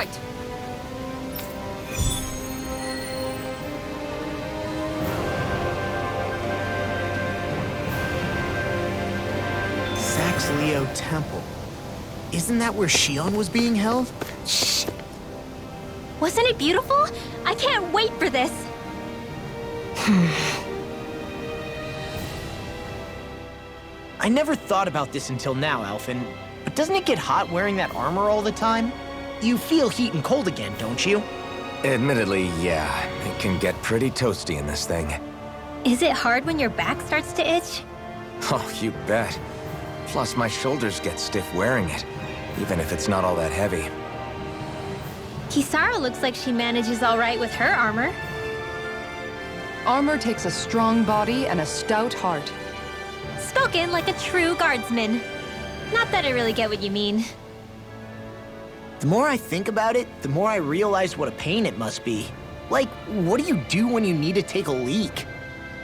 right. Leo Temple. Isn't that where Shion was being held? Shh! Wasn't it beautiful? I can't wait for this! I never thought about this until now, Alphen. But doesn't it get hot wearing that armor all the time? You feel heat and cold again, don't you? Admittedly, yeah. It can get pretty toasty in this thing. Is it hard when your back starts to itch? Oh, you bet. Plus, my shoulders get stiff wearing it, even if it's not all that heavy. Kisara looks like she manages all right with her armor. Armor takes a strong body and a stout heart. Spoken like a true guardsman. Not that I really get what you mean. The more I think about it, the more I realize what a pain it must be. Like, what do you do when you need to take a leak?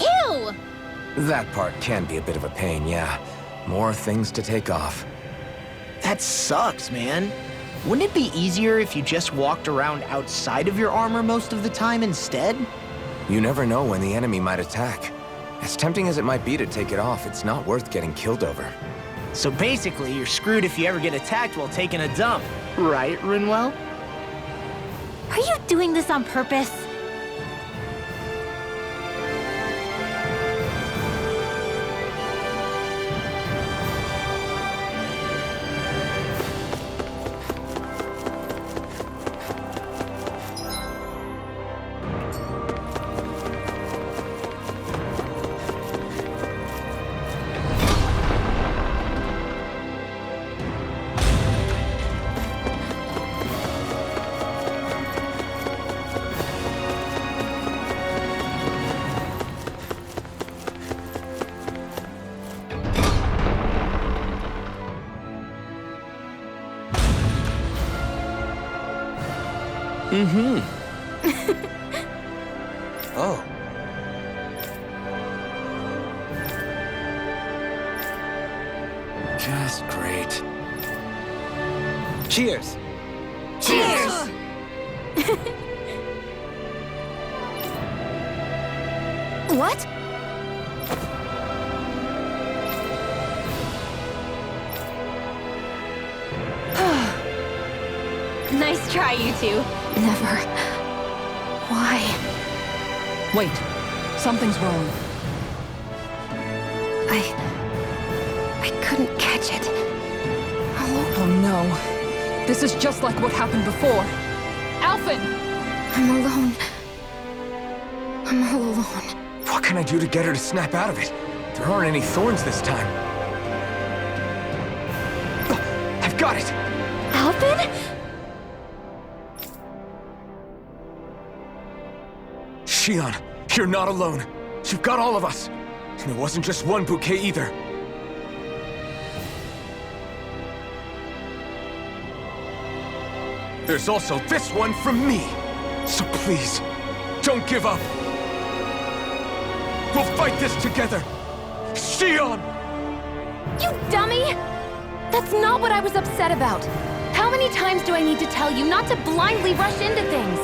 Ew! That part can be a bit of a pain, yeah. More things to take off. That sucks, man. Wouldn't it be easier if you just walked around outside of your armor most of the time instead? You never know when the enemy might attack. As tempting as it might be to take it off, it's not worth getting killed over. So basically, you're screwed if you ever get attacked while taking a dump. Right, Rinwell? Are you doing this on purpose? Oh. Just great. Cheers! Cheers! What? Nice try, you two. Never. Why? Wait. Something's wrong. I couldn't catch it. Oh no. This is just like what happened before. Alphen! I'm alone. I'm all alone. What can I do to get her to snap out of it? There aren't any thorns this time. Oh, I've got it! Alphen? Shion, you're not alone. You've got all of us. And it wasn't just one bouquet either. There's also this one from me. So please, don't give up. We'll fight this together. Shion! You dummy! That's not what I was upset about. How many times do I need to tell you not to blindly rush into things?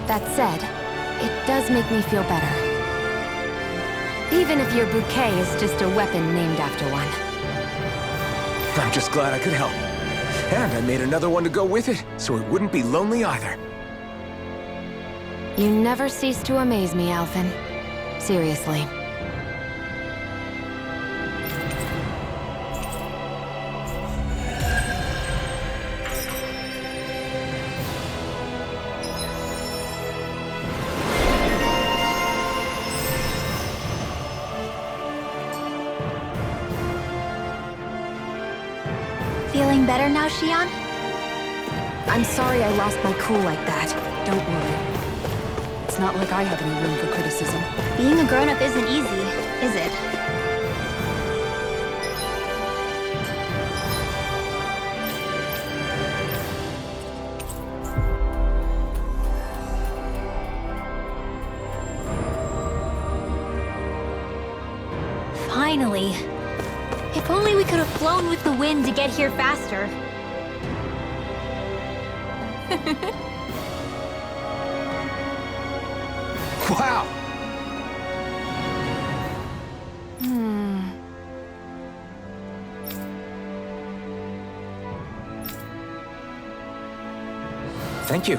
That said, it does make me feel better. Even if your bouquet is just a weapon named after one. I'm just glad I could help. And I made another one to go with it, so it wouldn't be lonely either. You never cease to amaze me, Alphen. Seriously. Feeling better now, Shion? I'm sorry I lost my cool like that. Don't worry. It's not like I have any room for criticism. Being a grown-up isn't easy, is it? Finally. If only we could have flown with the wind to get here faster. Wow! Thank you.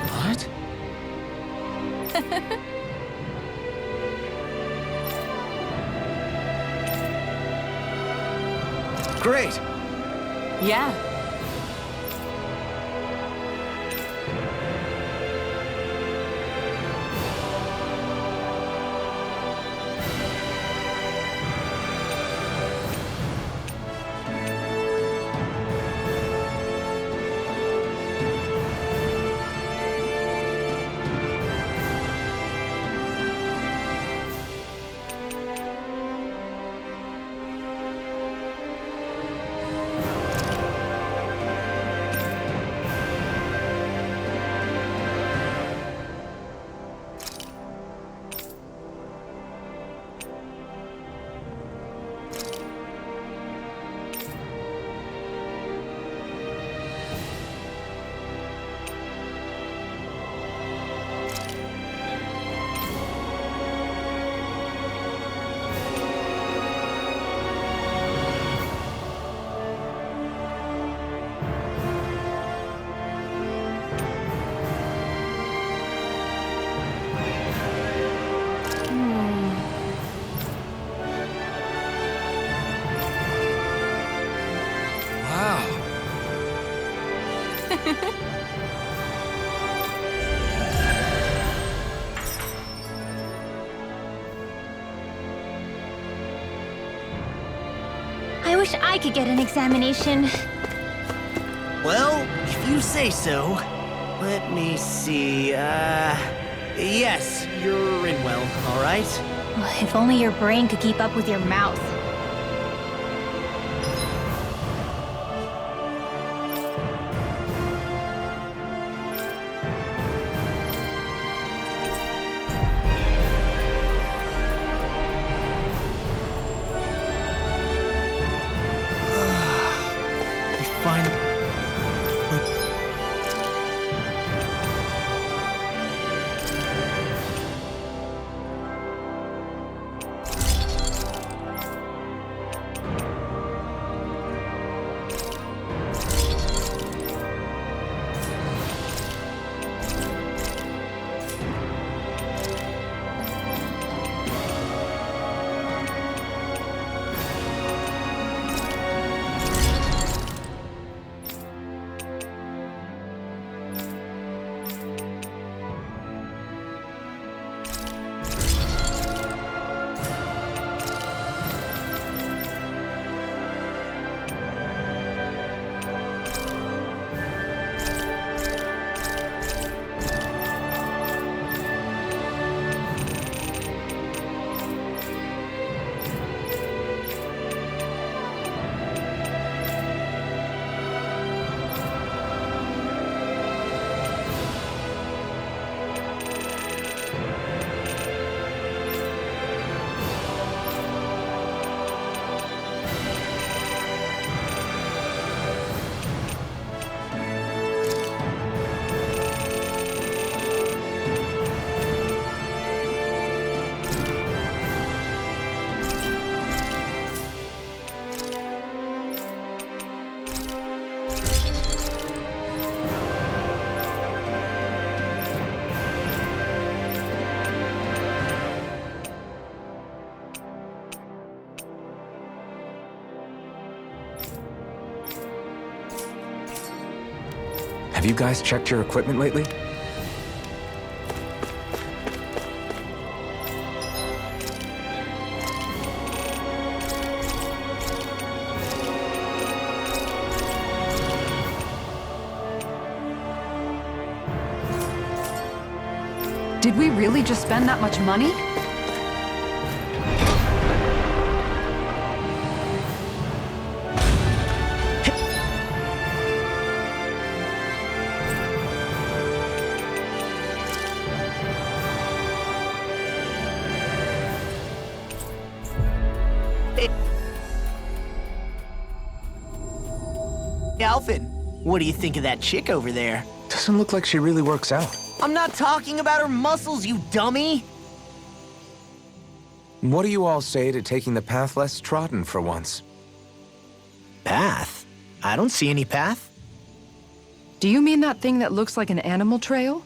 What? Great! Yeah. I wish I could get an examination. Well, if you say so. Let me see, yes, you're in well, all right? If only your brain could keep up with your mouth. Have you guys checked your equipment lately? Did we really just spend that much money? Alphen, what do you think of that chick over there? Doesn't look like she really works out. I'm not talking about her muscles, you dummy! What do you all say to taking the path less trodden for once? Path? I don't see any path. Do you mean that thing that looks like an animal trail?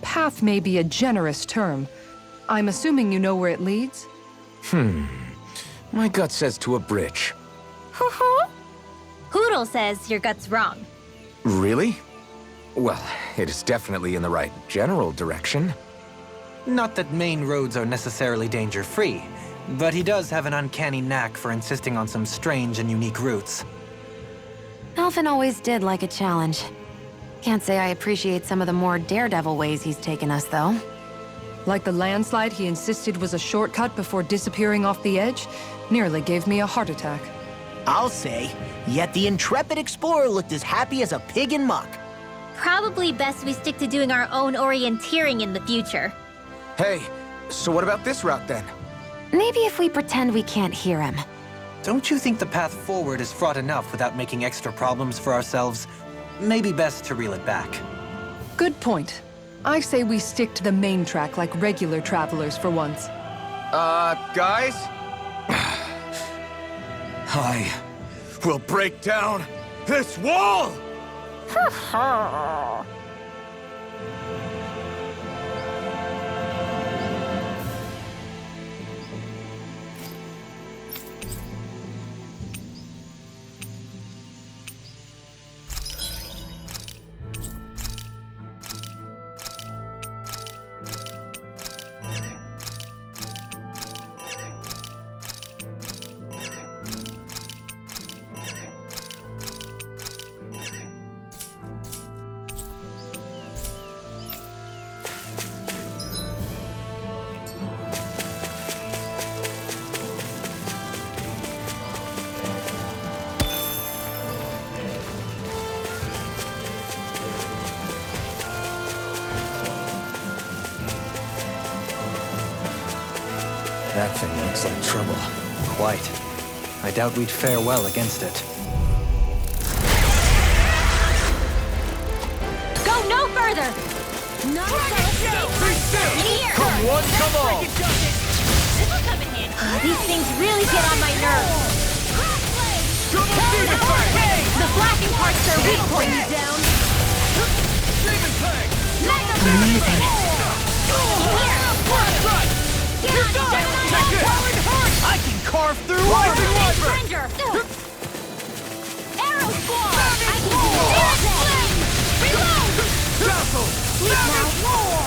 Path may be a generous term. I'm assuming you know where it leads? My gut says to a bridge. Hoodle says your gut's wrong. Really? Well, it is definitely in the right general direction. Not that main roads are necessarily danger-free, but he does have an uncanny knack for insisting on some strange and unique routes. Alphen always did like a challenge. Can't say I appreciate some of the more daredevil ways he's taken us, though. Like the landslide he insisted was a shortcut before disappearing off the edge? Nearly gave me a heart attack. I'll say, yet the intrepid explorer looked as happy as a pig in muck. Probably best we stick to doing our own orienteering in the future. Hey, so what about this route then? Maybe if we pretend we can't hear him. Don't you think the path forward is fraught enough without making extra problems for ourselves? Maybe best to reel it back. Good point. I say we stick to the main track like regular travelers for once. Guys? I will break down this wall! That thing looks like trouble. Quite. I doubt we'd fare well against it. Go no further! No Here! Come one, come all! This'll come in handy. These things really get on my nerves. The flashing parts are weak point you down. Amazing. I can carve through Ranger! Arrow squall! I can do it! Reload!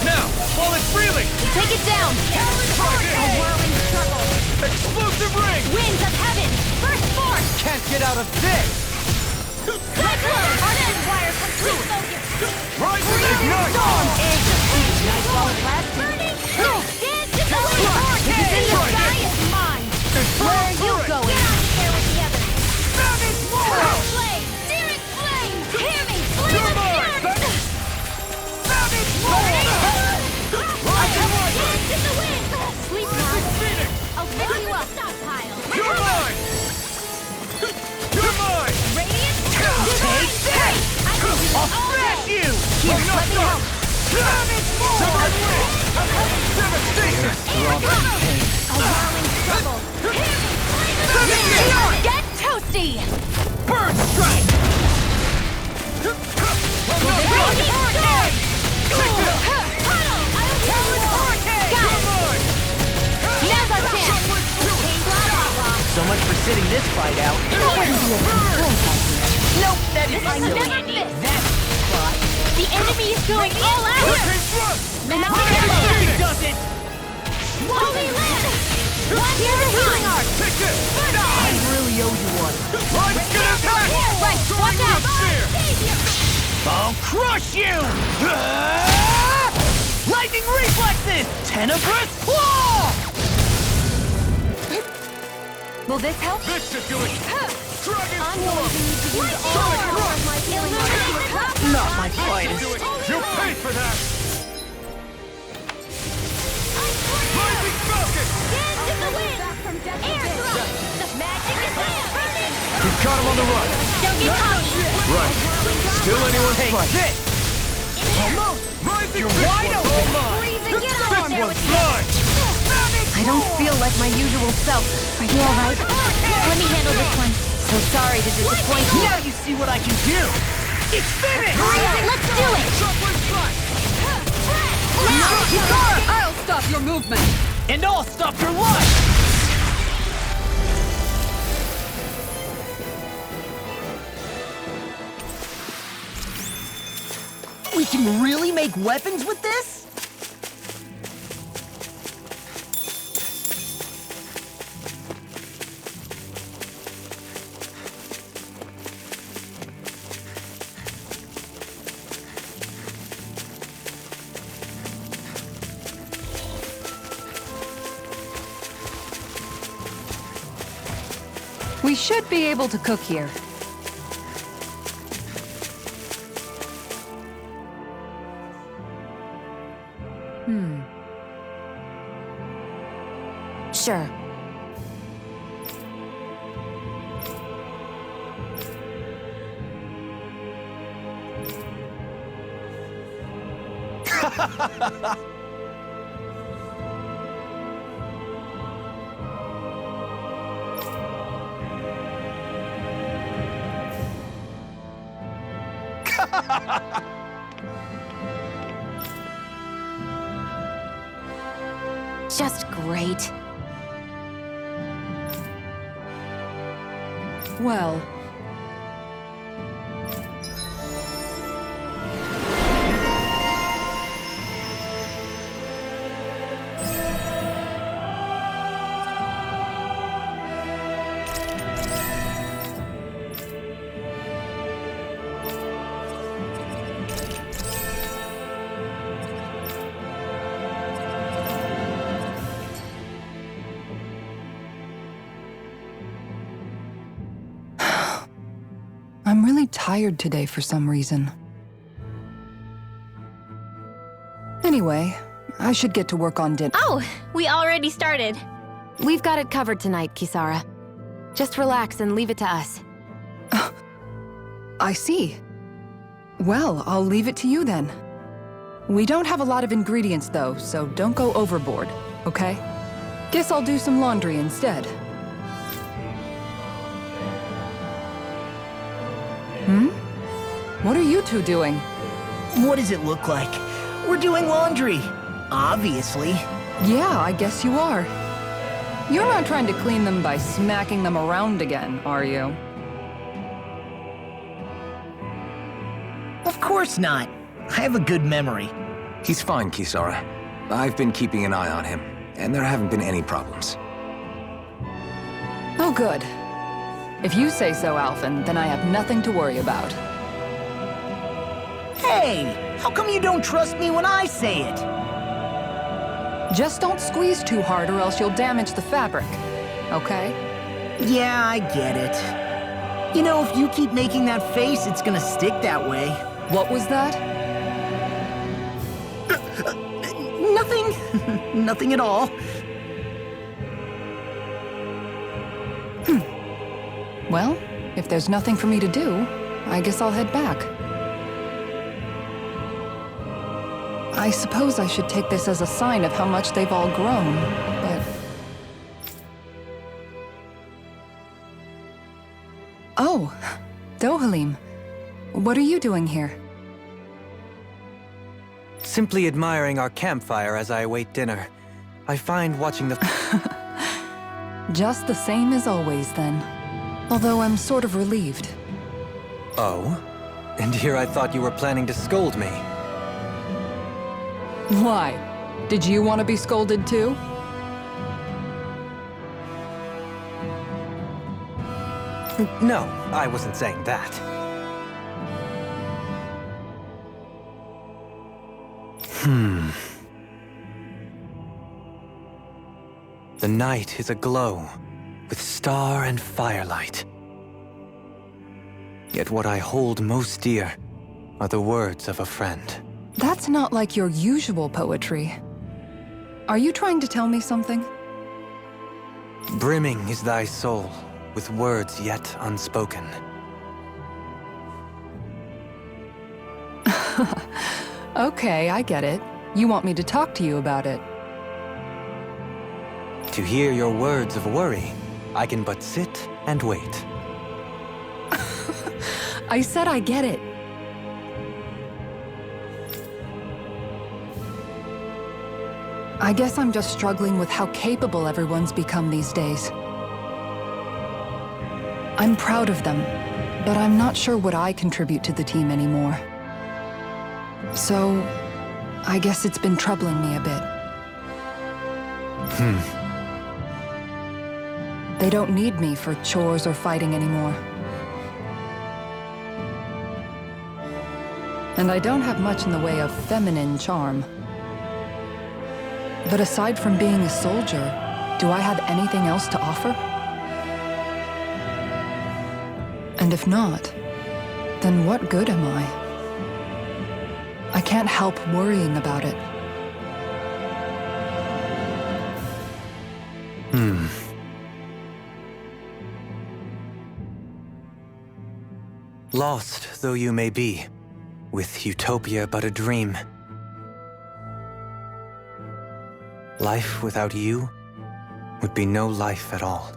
Now, while it's reeling! Take it down! A whirling circle! Explosive ring! Winds of heaven! First force! Can't get out of this! Cyclone! Arden wire complete focus! Rise and ignite! Nice while it lasts. Burning! Dance in the wind! If it's in the sky, it's mine! Where are you going? Get out there with the others! Savage Searing flame! Searing flame! Hear me! Flame of fury! Savage Burning! Dance in the wind! Sleep now! I'll pick you up! Stockpile! You're mine! You're mine! Radiant! Take this! I can do I'll it all smash day! you! Here, let me help! Savage devastation! A whirling struggle! Get toasty! Burn strike! Now's our chance! So much for sitting this fight out. Nope, that is This silly. has never missed. That's fun. The enemy is going all out! It doesn't! Holy land! Here's a healing arc! Take this! I really owe you one. Life's gonna attack! Right, watch out! I'll crush you! Lightning reflexes! Tenebrous claw! Will this help? This should do it! Dragon I'm going to need to use all Sonic of Rush! my healing arc. Not my finest. You'll pay for that! Rising Falcon! Dance in the wind! Air thrust! You've got him on the run. Don't get cocky. Right. Still anyone's Hey, fight. this! You're wide open! Freeze and get on there with mine! I don't feel like my usual self. Are you alright? Let me handle this one. So sorry to disappoint you. Now you see what I can do! It's finished! Let's do it! I'll stop your movement! And I'll stop your life! We can really make weapons with this? We should be able to cook here. Sure. Just great. Well... I'm really tired today for some reason. Anyway, I should get to work on dinner. Oh, we already started. We've got it covered tonight, Kisara. Just relax and leave it to us. I see. Well, I'll leave it to you then. We don't have a lot of ingredients though, so don't go overboard, okay? Guess I'll do some laundry instead. What are you two doing? What does it look like? We're doing laundry. Obviously. Yeah, I guess you are. You're not trying to clean them by smacking them around again, are you? Of course not. I have a good memory. He's fine, Kisara. I've been keeping an eye on him, and there haven't been any problems. Oh, good. If you say so, Alphen, then I have nothing to worry about. Hey, how come you don't trust me when I say it? Just don't squeeze too hard or else you'll damage the fabric, okay? Yeah, I get it. You know, if you keep making that face, it's gonna stick that way. What was that? Nothing. Nothing at all. Well, if there's nothing for me to do, I guess I'll head back. I suppose I should take this as a sign of how much they've all grown, but... Oh, Dohalim. What are you doing here? Simply admiring our campfire as I await dinner. I find watching the... Just the same as always, then. Although I'm sort of relieved. Oh? And here I thought you were planning to scold me. Why? Did you want to be scolded too? No, I wasn't saying that. The night is aglow with star and firelight. Yet what I hold most dear are the words of a friend. That's not like your usual poetry. Are you trying to tell me something? Brimming is thy soul with words yet unspoken. Okay, I get it. You want me to talk to you about it. To hear your words of worry, I can but sit and wait. I said I get it. I guess I'm just struggling with how capable everyone's become these days. I'm proud of them, but I'm not sure what I contribute to the team anymore. So, I guess it's been troubling me a bit. They don't need me for chores or fighting anymore. And I don't have much in the way of feminine charm. But aside from being a soldier, do I have anything else to offer? And if not, then what good am I? I can't help worrying about it. Lost though you may be, with utopia but a dream. Life without you would be no life at all.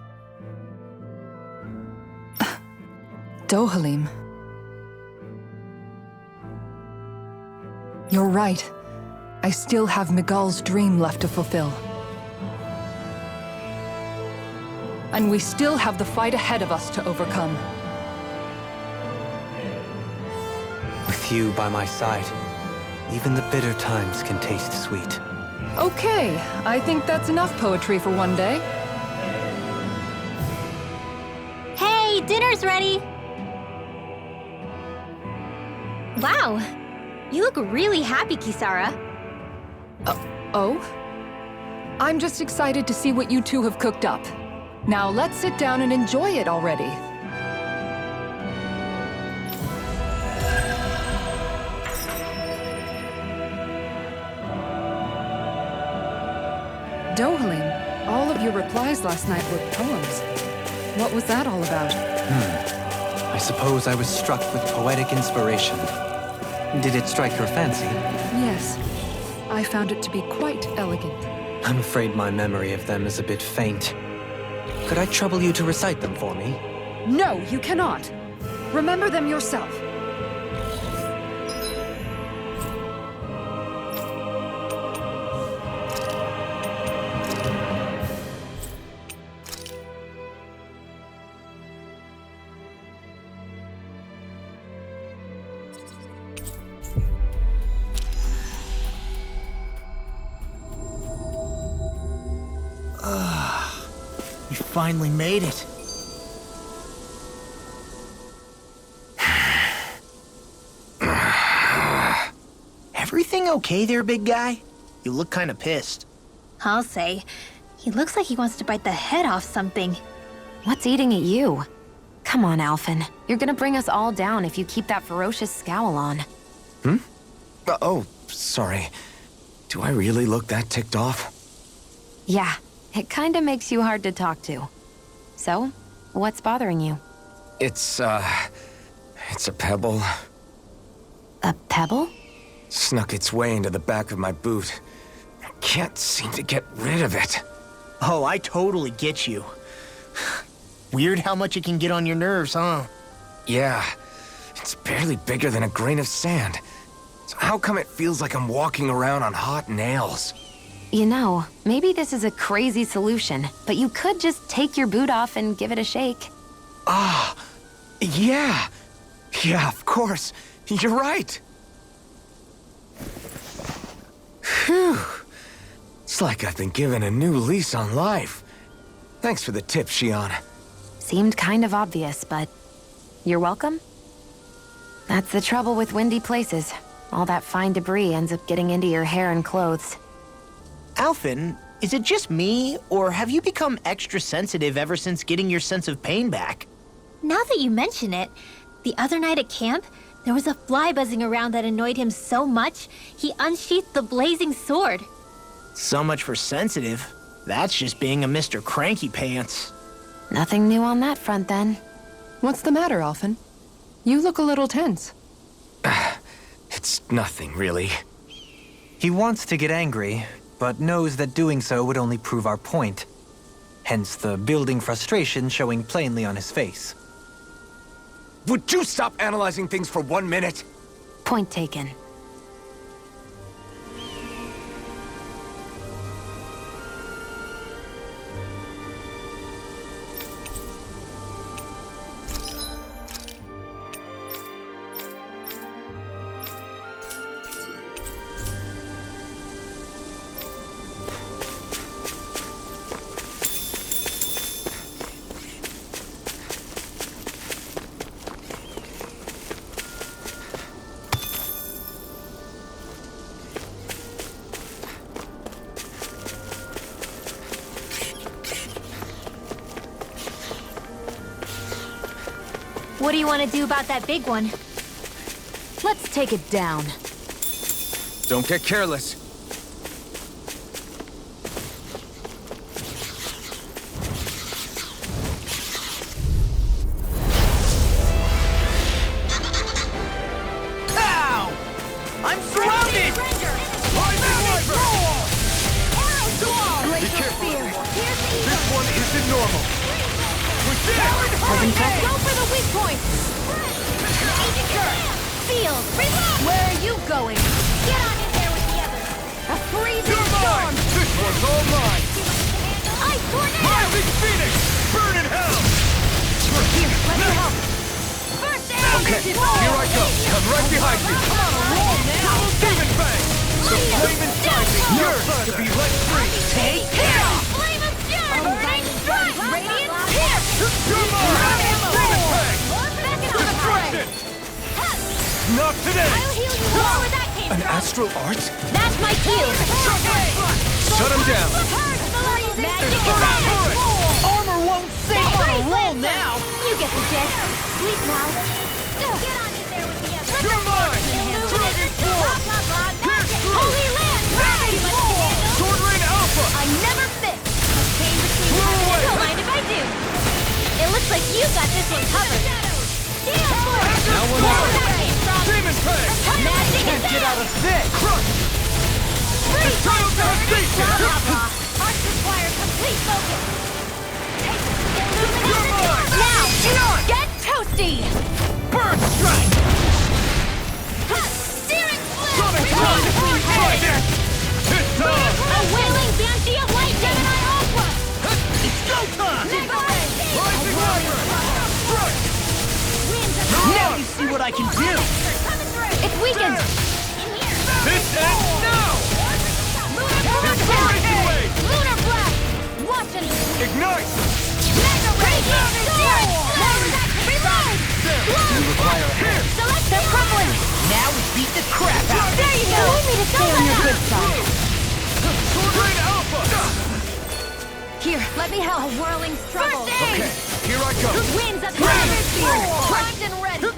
Dohalim. You're right. I still have Miguel's dream left to fulfill. And we still have the fight ahead of us to overcome. With you by my side, even the bitter times can taste sweet. Okay, I think that's enough poetry for one day. Hey, dinner's ready! Wow, you look really happy, Kisara. Oh? I'm just excited to see what you two have cooked up. Now let's sit down and enjoy it already. Dohalim, all of your replies last night were poems. What was that all about? I suppose I was struck with poetic inspiration. Did it strike your fancy? Yes. I found it to be quite elegant. I'm afraid my memory of them is a bit faint. Could I trouble you to recite them for me? No, you cannot. Remember them yourself. You finally made it. Everything okay there, big guy? You look kind of pissed. I'll say. He looks like he wants to bite the head off something. What's eating at you? Come on, Alphen. You're gonna bring us all down if you keep that ferocious scowl on. Oh, sorry. Do I really look that ticked off? Yeah, it kinda makes you hard to talk to. So, what's bothering you? It's a pebble. A pebble? Snuck its way into the back of my boot. I can't seem to get rid of it. Oh, I totally get you. Weird how much it can get on your nerves, huh? Yeah, it's barely bigger than a grain of sand. So how come it feels like I'm walking around on hot nails? You know, maybe this is a crazy solution, but you could just take your boot off and give it a shake. Yeah. Yeah, of course. You're right. Phew. It's like I've been given a new lease on life. Thanks for the tip, Shion. Seemed kind of obvious, but you're welcome? That's the trouble with windy places. All that fine debris ends up getting into your hair and clothes. Alphen, is it just me, or have you become extra sensitive ever since getting your sense of pain back? Now that you mention it, the other night at camp, there was a fly buzzing around that annoyed him so much, he unsheathed the blazing sword. So much for sensitive. That's just being a Mr. Cranky Pants. Nothing new on that front, then. What's the matter, Alphen? You look a little tense. It's nothing, really. He wants to get angry, but knows that doing so would only prove our point. Hence the building frustration showing plainly on his face. Would you stop analyzing things for 1 minute? Point taken. What do you want to do about that big one? Let's take it down. Don't get careless. Pow! I'm surrounded! Glacial spear. Here's the This one isn't normal. Go for the weak point! Agent Curve! Field! Reload! Where are you going? Get on in there with the others! A freezing storm! This one's all mine! Ice tornado! Rising Phoenix! Burn in hell! Here, let me help! First aid! Okay, here I go. Come right behind you. Come on a roll now! Demon Fang! The flame inside me yearns to be let free. Take care! Flame of Fury! Burning strike! Radiant pierce! Come on! Demon Fang! Back it on the fray! Not today! I'll heal you more where that came An from! astral art? That's my cue! Shut him down! Magic advantage! Armor won't save on a roll now! You get the gist. Sleep now. Get on in there with the others. You're mine! Dragon Force! Holy Land! Ready! Sword Rain Alpha! I never miss. Came between Blow us. away. Don't mind if I do. It looks like you got this one covered. Steel Force! Now we're Where moving. that came from? Demon Fang! Magic Can't get out of this! Crush! Free Eternal Devastation! Blah, blah, blah. Arts require complete focus. You're mine! Now, get toasty! Burn strike! Steering flip! Sonic Reload Run! between Try heads. this! This time! A wailing banshee of light! Gemini Ultra! It's go time! Mega Ray! Rising Viper! Strike! Winds of Now you see what I can do! coming through! It's weakened! In here! This ends now! Lunar Inspiration Blast! Wave! Lunar Blast! Watch and Ignite! Mega Ray! Reload! You require a hand. Select the crumbling! Now we beat the crap out of it! There you go! You need me to stay on your good side. Sword Rain Alpha! Here, let me help. A whirling struggle. First aid! Okay, here I go. Winds of the atmosphere! Primed and ready!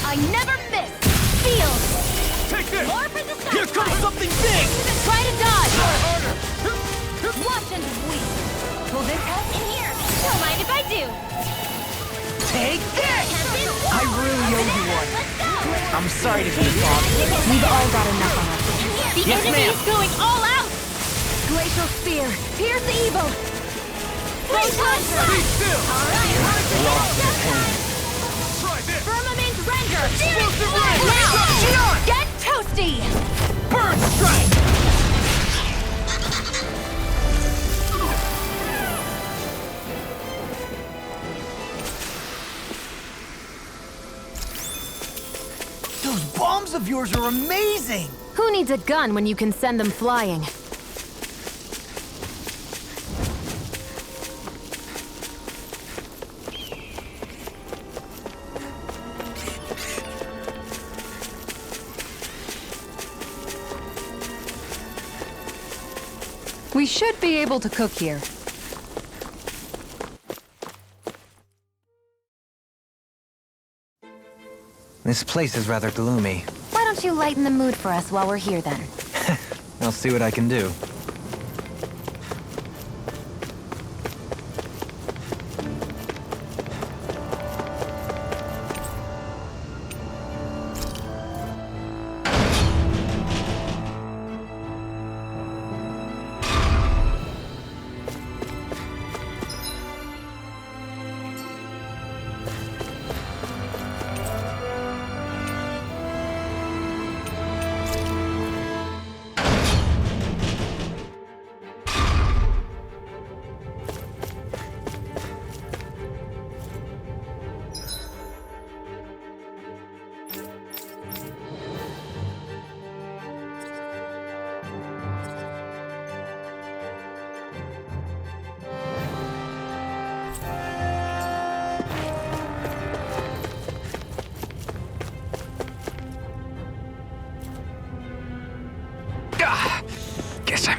I never miss! Feel! Take this! More for the sun! Here comes something big! Try to dodge! Harder! Watch and weep! Pull this up in here! Don't mind if I do! Take this! I really owe you one. Let's go! I'm sorry to be a bother. We've all got enough on us. The Yes, enemy ma'am. is going all out! Glacial spear! Pierce the evil! Photon Be still! Try this! Firmament render! Explosive rain! Now! Get toasty! Burn strike! Those bombs of yours are amazing! Who needs a gun when you can send them flying? We should be able to cook here. This place is rather gloomy. Why don't you lighten the mood for us while we're here, then? I'll see what I can do.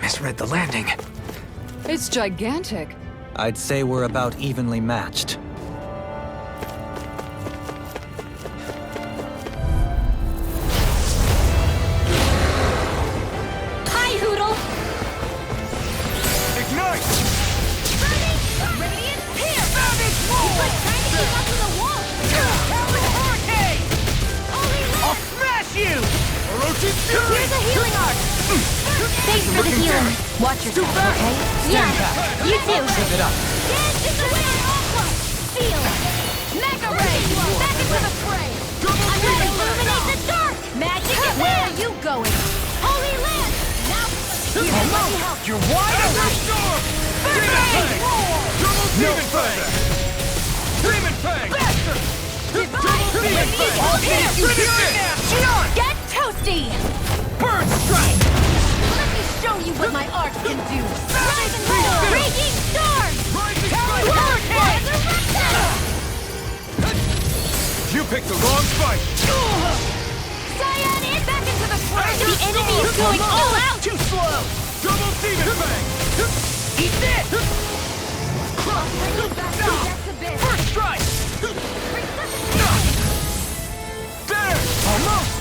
misread the landing. It's gigantic. I'd say we're about evenly matched. Hi, Hoodle! Ignite! Radiant Pierce! He's like trying to keep up to the wall! Hurricane! Holy I'll Land! smash you! Here's a healing arc! Thanks for the healing. Watch yourself, okay? Yeah, you too. Give it up. Dance is the way! Seal! Mega Ray! Back into the fray! I'm gonna illuminate the dark! Magic it! Where are you going? Holy Land! Now... Here, let me help! You're wide open! Demon Fang! Demon Fang! I'll hit you here now! Get toasty! Bird strike! Let me show you what my art can do! Rise and roll! Raging storm! Hurricane! You picked the wrong fight! Cyan in! Back into the fray! The enemy is going all out! Too slow! Double Demon Fang! Eat this! First strike! There! Almost!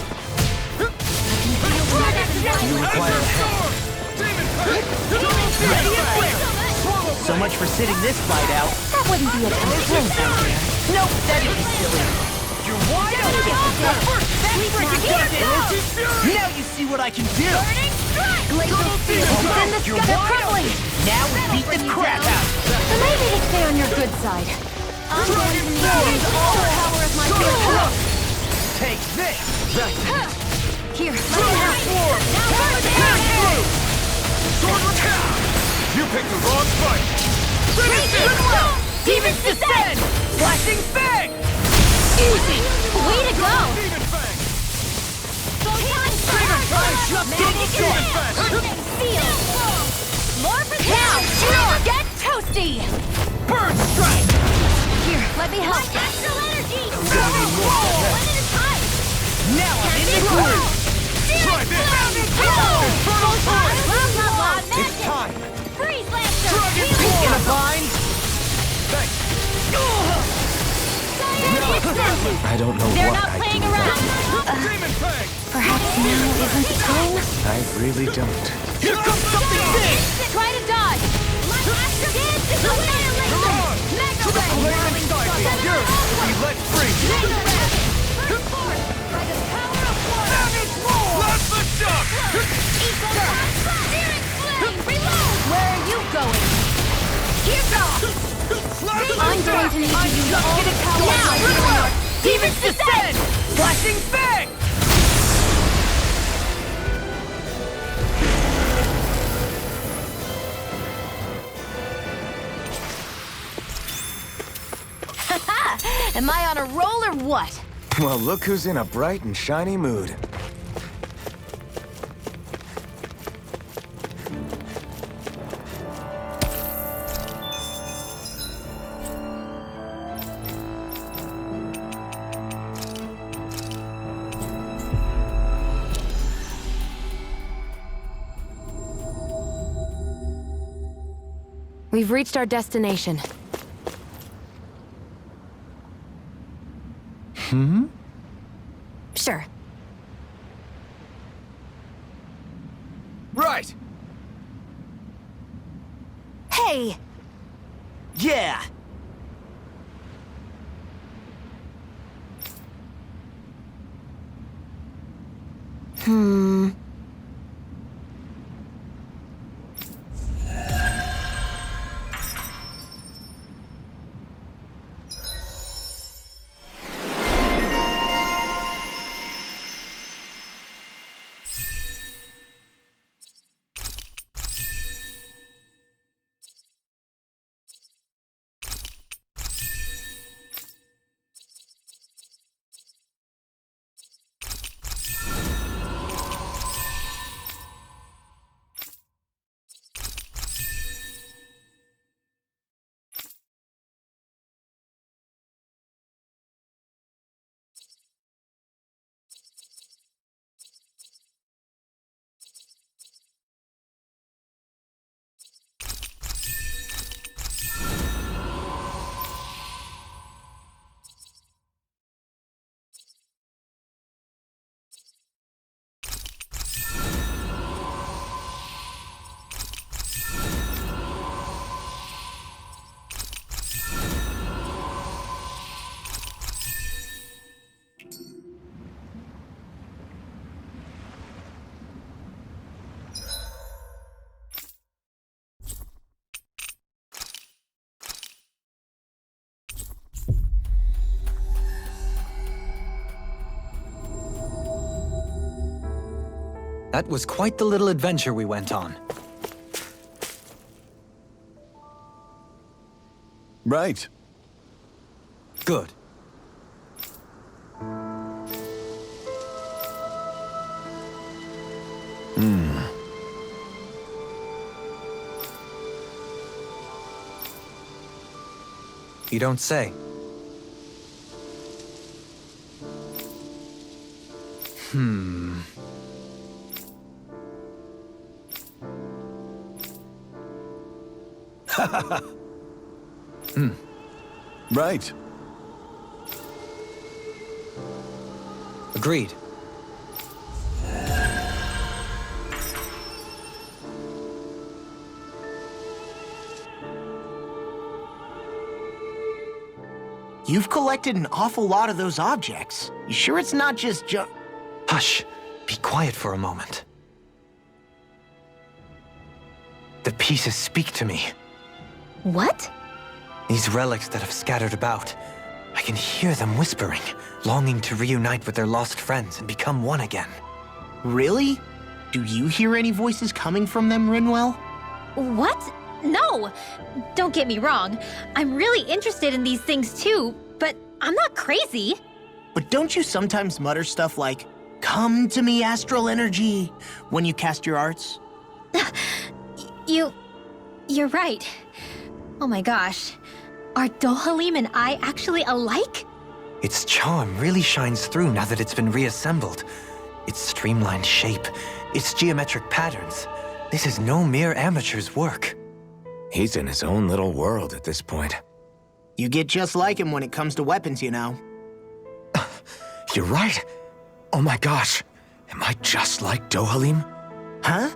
You require a head. Ready and quick! So much for sitting this fight out. That wouldn't be a complaint out here. Nope, that'd be silly. You're wide open! Now you see what I can do! Burning strike! Glacial field! Defend the You're sky wide properly! Now we beat the crap out! Remind me to stay on your good side. I'm going to use all the power of my field. Take this! Here, let me help. Now burn down! Sword attack! You picked the wrong fight! Demons descend! Flashing Fang! Easy! Way to go! Demon Fang! Trigger time! Magic Demon Burning Field! More for now! Get toasty! Bird strike! Here, let me help. Astral energy! One at a time! Now I'm in the groove! Try this! It's time! Freeze Lancer! In a bind! I don't know They're what not I'd playing do around! Demon Fang! Perhaps now isn't the time? I really don't. Here comes something big! Try to dodge! My Astral Dance is annihilation! Mega Ray! Blade inside me! Yours! Be let free! Mega Ray! Burn forth by the power of water! Let the duck! Eco Searing Flame! Reload! Where are you going? Here goes! I'm going to need to use all the power now! Demons descend! Flashing Fang! Am I on a roll or what? Well, look who's in a bright and shiny mood. We've reached our destination. Sure. Right! Hey! Yeah! That was quite the little adventure we went on. Right. Good. You don't say. Right. Agreed. You've collected an awful lot of those objects. You sure it's not just Hush. Be quiet for a moment. The pieces speak to me. What? These relics that have scattered about. I can hear them whispering, longing to reunite with their lost friends and become one again. Really? Do you hear any voices coming from them, Rinwell? What? No! Don't get me wrong. I'm really interested in these things too, but I'm not crazy. But don't you sometimes mutter stuff like, "Come to me, astral energy," when you cast your arts? You're right. Oh my gosh. Are Dohalim and I actually alike? Its charm really shines through now that it's been reassembled. Its streamlined shape, its geometric patterns. This is no mere amateur's work. He's in his own little world at this point. You get just like him when it comes to weapons, you know. You're right. Oh my gosh. Am I just like Dohalim? Huh?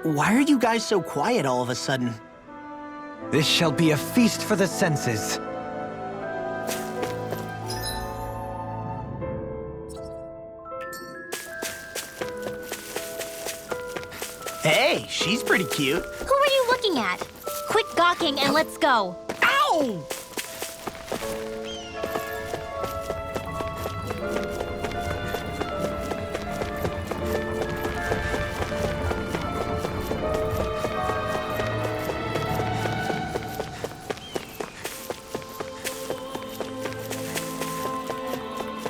Why are you guys so quiet all of a sudden? This shall be a feast for the senses. Hey, she's pretty cute. Who are you looking at? Quit gawking and let's go. Ow!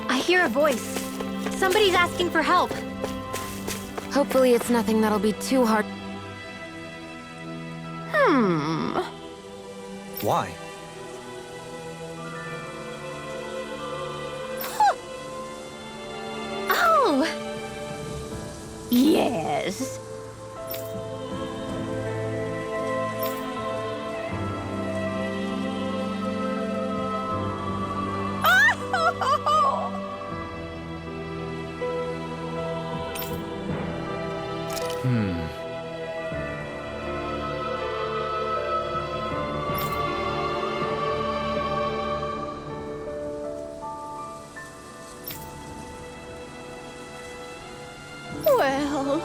I hear a voice. Somebody's asking for help. Hopefully it's nothing that'll be too hard. Why? Oh! Yes. Well...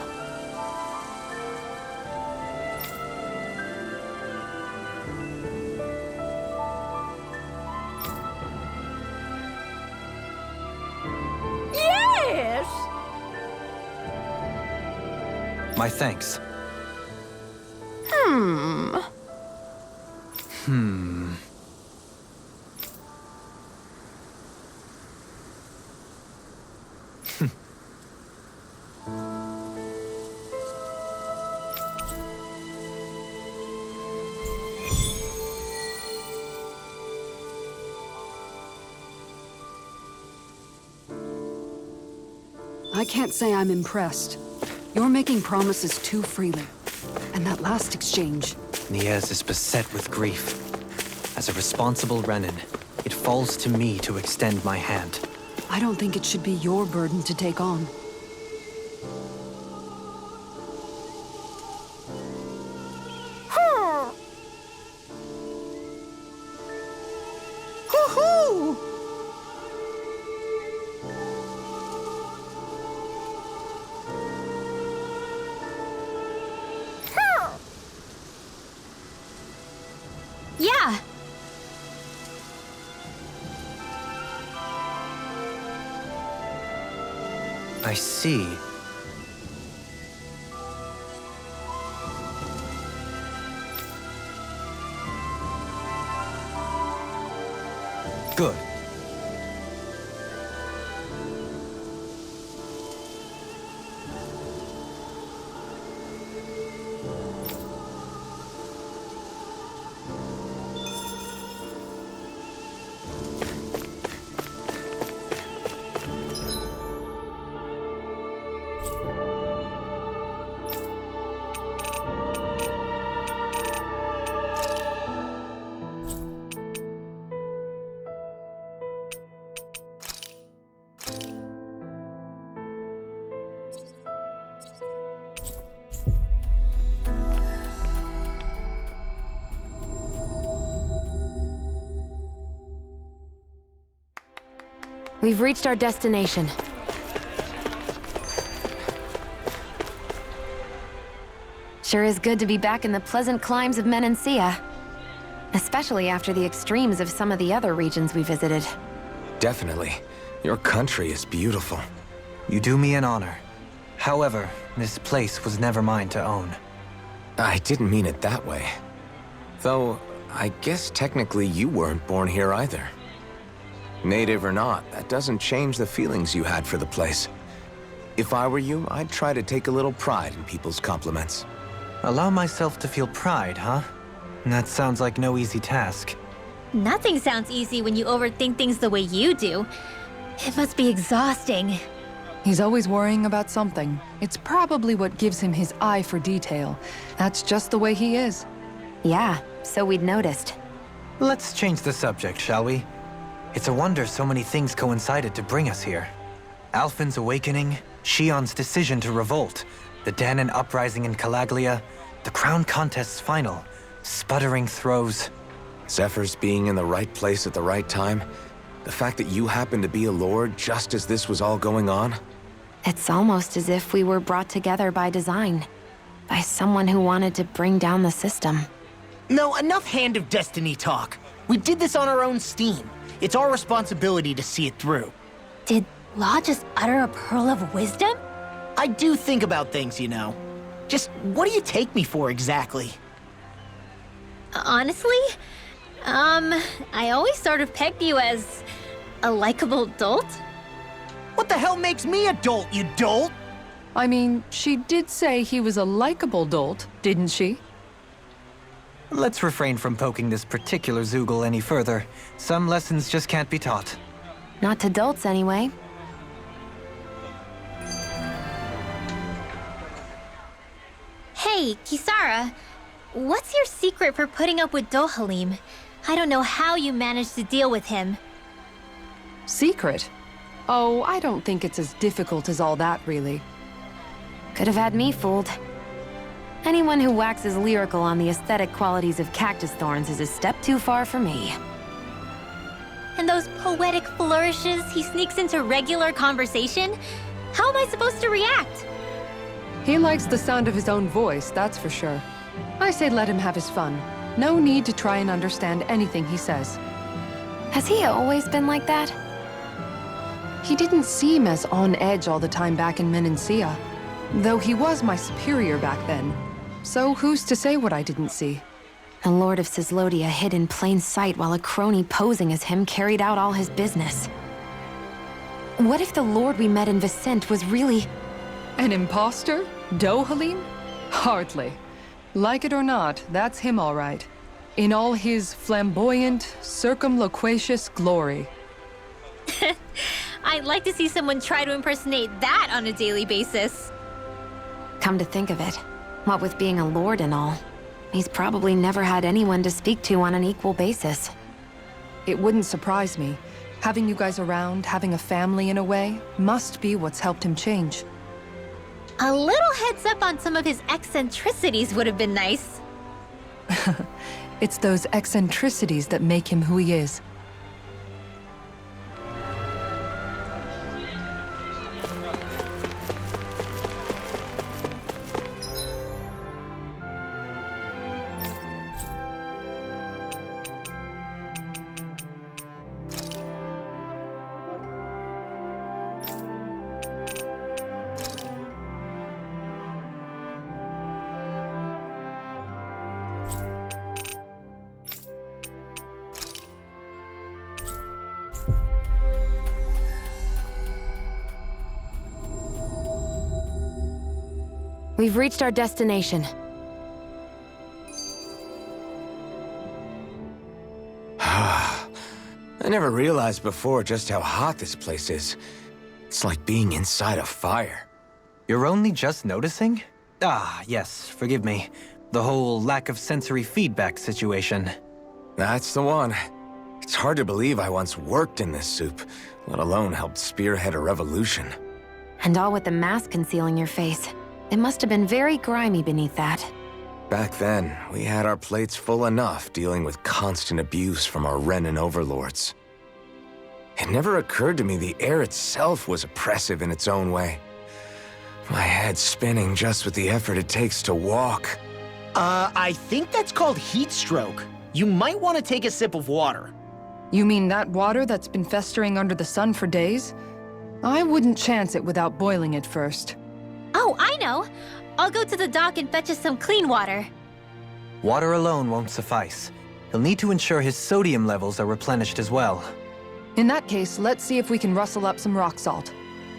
Yes! My thanks. I can't say I'm impressed. You're making promises too freely. And that last exchange... Niez is beset with grief. As a responsible Renan, it falls to me to extend my hand. I don't think it should be your burden to take on. Hoo-hoo! Yeah. I see. Good. We've reached our destination. Sure is good to be back in the pleasant climes of Menancia. Especially after the extremes of some of the other regions we visited. Definitely. Your country is beautiful. You do me an honor. However, this place was never mine to own. I didn't mean it that way. Though, I guess technically you weren't born here either. Native or not, that doesn't change the feelings you had for the place. If I were you, I'd try to take a little pride in people's compliments. Allow myself to feel pride, huh? That sounds like no easy task. Nothing sounds easy when you overthink things the way you do. It must be exhausting. He's always worrying about something. It's probably what gives him his eye for detail. That's just the way he is. Yeah, so we'd noticed. Let's change the subject, shall we? It's a wonder so many things coincided to bring us here. Alphen's awakening, Shion's decision to revolt, the Dahnan uprising in Calaglia, the crown contest's final, sputtering throws. Zephyr's being in the right place at the right time, the fact that you happened to be a lord just as this was all going on. It's almost as if we were brought together by design. By someone who wanted to bring down the system. No, enough Hand of Destiny talk. We did this on our own steam. It's our responsibility to see it through. Did Law just utter a pearl of wisdom? I do think about things, you know. Just what do you take me for exactly? Honestly, I always sort of pegged you as a likable dolt. What the hell makes me a dolt, you dolt? I mean, she did say he was a likable dolt, didn't she? Let's refrain from poking this particular Zoogle any further. Some lessons just can't be taught. Not to dolts, anyway. Hey, Kisara, what's your secret for putting up with Dohalim? I don't know how you managed to deal with him. Secret? Oh, I don't think it's as difficult as all that, really. Could have had me fooled. Anyone who waxes lyrical on the aesthetic qualities of cactus thorns is a step too far for me. And those poetic flourishes he sneaks into regular conversation? How am I supposed to react? He likes the sound of his own voice, that's for sure. I say let him have his fun. No need to try and understand anything he says. Has he always been like that? He didn't seem as on edge all the time back in Menancia. Though he was my superior back then. So who's to say what I didn't see? The Lord of Cislodia hid in plain sight while a crony posing as him carried out all his business. What if the Lord we met in Vicente was really... An imposter? Dohalim? Hardly. Like it or not, that's him all right. In all his flamboyant, circumloquacious glory. I'd like to see someone try to impersonate that on a daily basis. Come to think of it, what with being a lord and all, he's probably never had anyone to speak to on an equal basis. It wouldn't surprise me. Having you guys around, having a family in a way, must be what's helped him change. A little heads up on some of his eccentricities would have been nice. It's those eccentricities that make him who he is. We've reached our destination. I never realized before just how hot this place is. It's like being inside a fire. You're only just noticing? Ah, yes, forgive me. The whole lack of sensory feedback situation. That's the one. It's hard to believe I once worked in this soup, let alone helped spearhead a revolution. And all with the mask concealing your face. It must have been very grimy beneath that. Back then, we had our plates full enough dealing with constant abuse from our Renan overlords. It never occurred to me the air itself was oppressive in its own way. My head's spinning just with the effort it takes to walk. I think that's called heat stroke. You might want to take a sip of water. You mean that water that's been festering under the sun for days? I wouldn't chance it without boiling it first. Oh, I know! I'll go to the dock and fetch us some clean water. Water alone won't suffice. He'll need to ensure his sodium levels are replenished as well. In that case, let's see if we can rustle up some rock salt.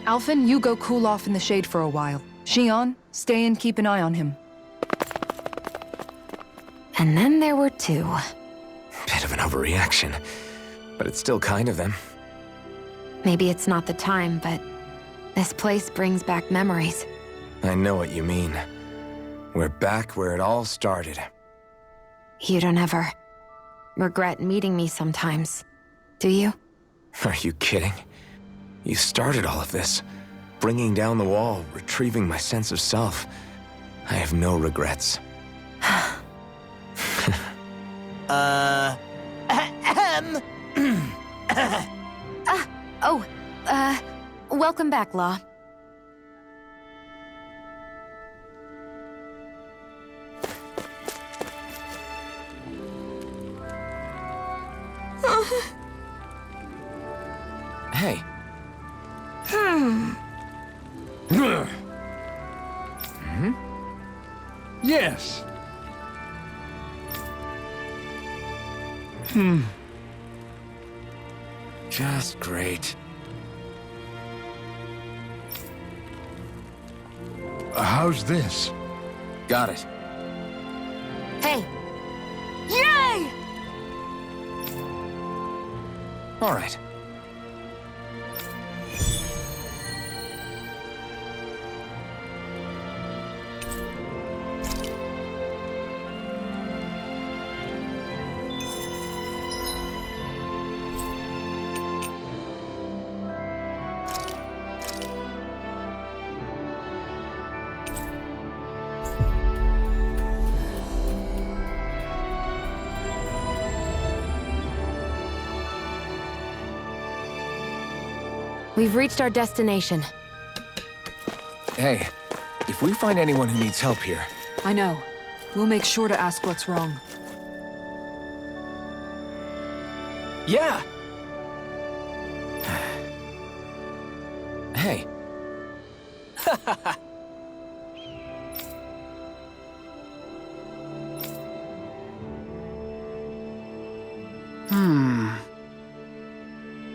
Alphen, you go cool off in the shade for a while. Xion, stay and keep an eye on him. And then there were two. Bit of an overreaction, but it's still kind of them. Maybe it's not the time, but this place brings back memories. I know what you mean. We're back where it all started. You don't ever regret meeting me sometimes, do you? Are you kidding? You started all of this. Bringing down the wall, retrieving my sense of self. I have no regrets. Welcome back, Law. Hey. Yes. Just great. How's this? Got it. Hey! Yay! All right. We've reached our destination. Hey, if we find anyone who needs help here... I know. We'll make sure to ask what's wrong. Yeah! Hey.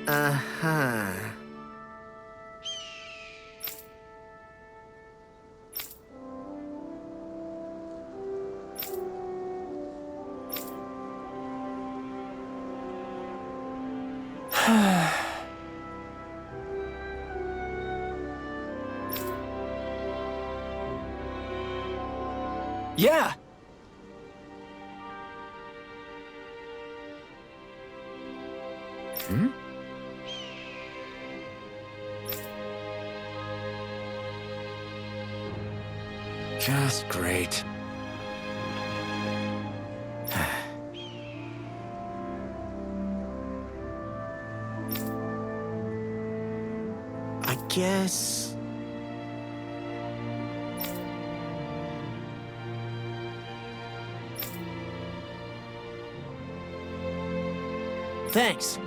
Uh-huh. Yeah! Just great. I guess... Thanks.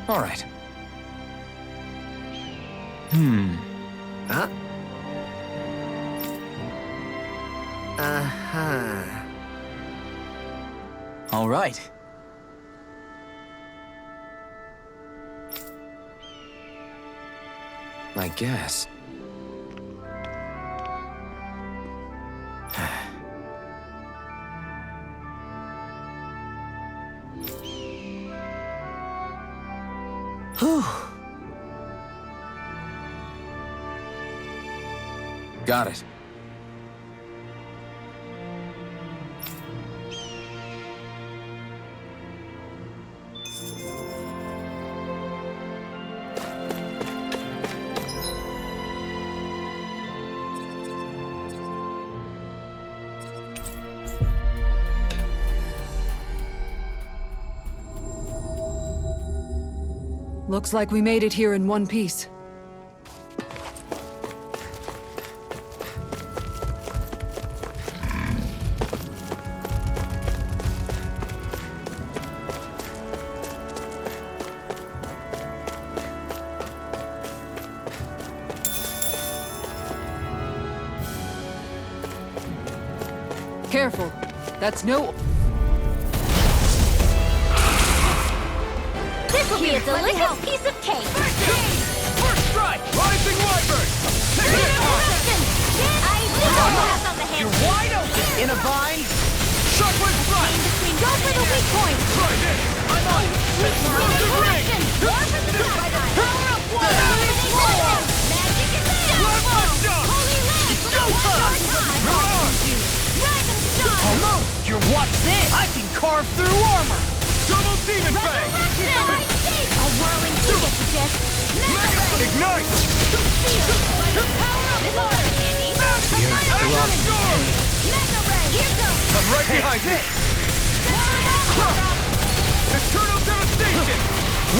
All right. Huh? Uh-huh. All right. I guess. Whew. Got it. Looks like we made it here in one piece. Careful. That's no... This will be a delicious piece of cake. First strike! Rising Wyvern! Take it! I do pass on the hand. You're wide open! In a bind? Shockwave strike! Go for the weak point. Try this! I'm on it! Direction. War for the power up water. Magic is there. Holy land. Go time! Rising sun. Oh no! You're watch this! I can carve through armor! Double Demon Fang! A whirling suggest. Ignite! Power up water. Mega ray. Here goes. I'm right behind you! Eternal Devastation!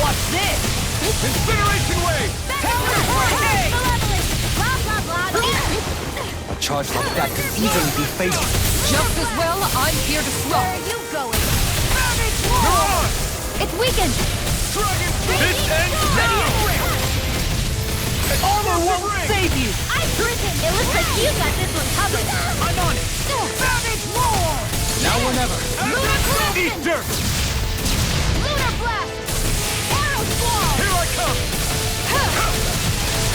Watch this! Incineration Wave! Blah, blah, blah. A charge like that could easily be fatal. Just as well, I'm here to Where swap. are you going? Come on! It's weakened. Dragon This ends now! Armor won't save you! I've risen. It looks like you got this one covered. I'm on it! Savage roar. Now or never! Lunar Eat Crescent. dirt! Lunar blast. Arrow squall. Here I come!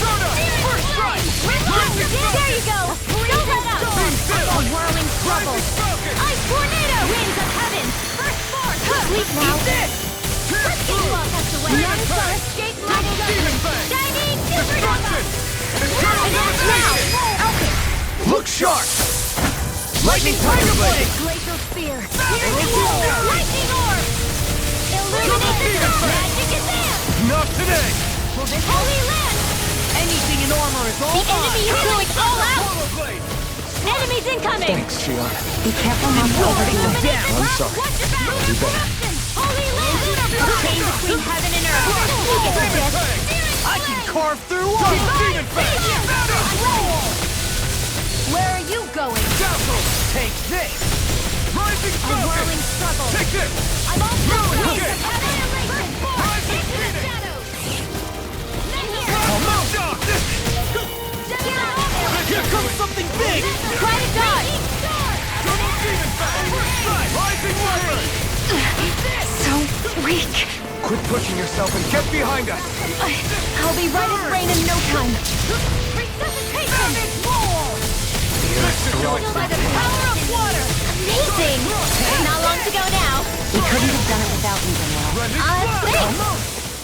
Soda! First strike! There you go. Don't let up. Beam still! A whirling trouble. Rising Falcon! Ice tornado. Winds of heaven. First force. Weak now. Let's get you all tucked away. None shall escape my Double judgment. Demon Fang! Shining Destruction! Eternal Devastation! Okay. Look sharp! Lightning Tiger Blade! Glacial spear. Piercing wall. Lightning orb. Illuminate the dark. Magic is there. Not today! Holy land. Anything in armor is all The enemy is going all out. Portal Blade! Enemies incoming. Thanks, Shion. Be careful not to overdo it. down! I'm sorry. Watch your back. You bet. Holy land. Chain between heaven and earth. You get the gist. I can carve through Double armor! Demon Fang! Where are you going? Dazzle! Take this! Rising A Falcon! whirling struggle. Take this! I'm all Ruin wings kick! of annihilation. Rising Into the Phoenix! shadows. Then here. Come on! Down! Here comes something big! Try to dodge. Double Demon Fang! First strike! Rising Wyvern! So weak. Quit pushing yourself and get behind us! I'll be right as rain in no time. Resuscitation. This is your By the power of water. Amazing. Not long to go now. We couldn't have done it without you, Danielle. Thanks.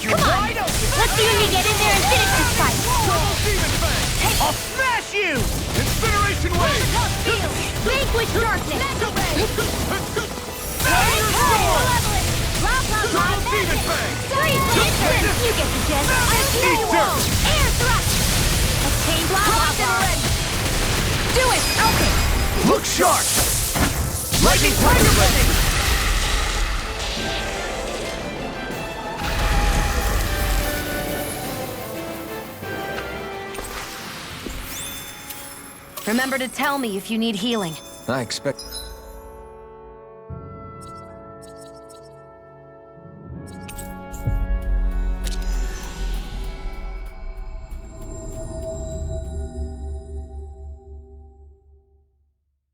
Come on. Let's see when you get in there and finish this fight. Double Demon Fang! I'll smash you! Incineration Wave! Vanquish darkness. Fire Storm! Blah, blah, blah. Double Demon Fang! Freeze instant. You get the gist. Eat dirt! Air thrust. A chain blah, blah, blah. Do it. Okay. Look sharp! Lightning Tiger Blade! Remember to tell me if you need healing. I expect...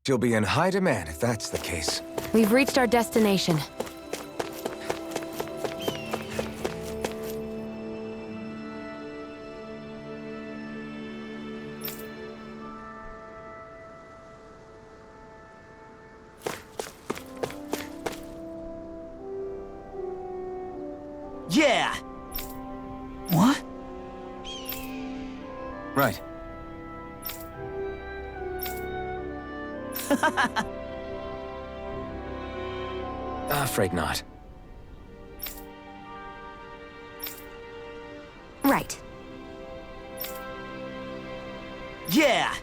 She'll be in high demand if that's the case. We've reached our destination. Yeah! What? Right. Afraid not. Right. Yeah!